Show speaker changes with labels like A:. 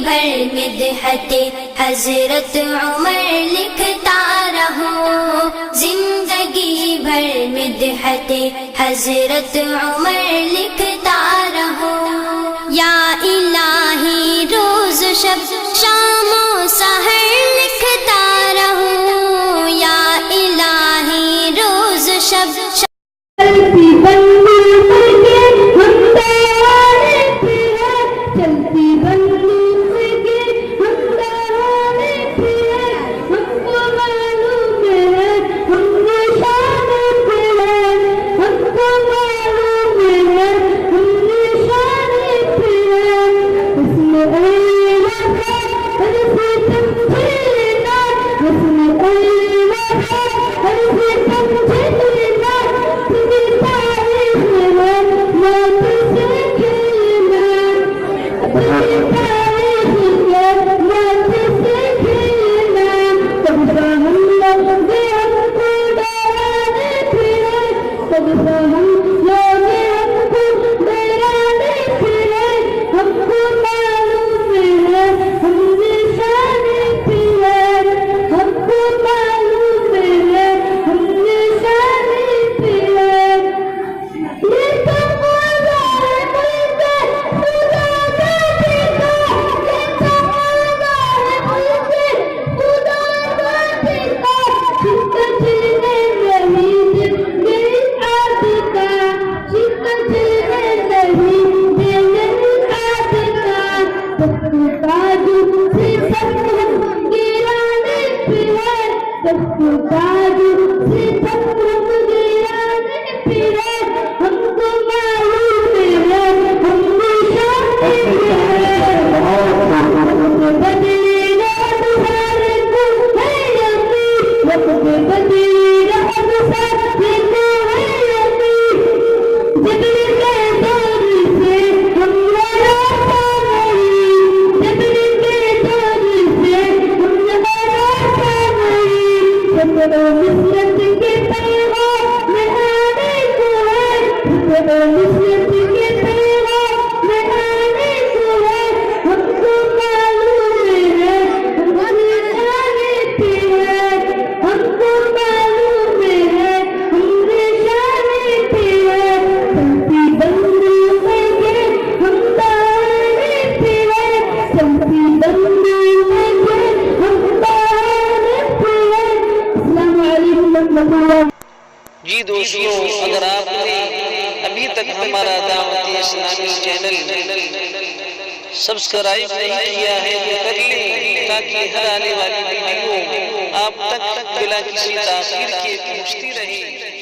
A: भर मिदहते हजरत उमर लिखता रहूं, जिंदगी भर मिदहते हजरत उमर लिखता रहूं। या इलाही रोज शब शामो सहर लिखता रहूं, या इलाही रोज शब
B: चलती बंदूक के हम दहाड़े पे हैं, चलती बंदूक के हम दहाड़े पे हैं, हमको मालूम है हम निशाने पे हैं, हमको मालूम है हम निशाने पे हैं। उसने ऐना है हर से समझे लेना, उसने ऐना है हर से समझे लेना,
C: जी दोस्तों, अगर आपने अभी तक हमारा दावत इस्लामी चैनल सब्सक्राइब नहीं किया है तो कर लें, ताकि हर आने वाली वीडियो आप तक बिना किसी ताखीर के पहुंचती रहे।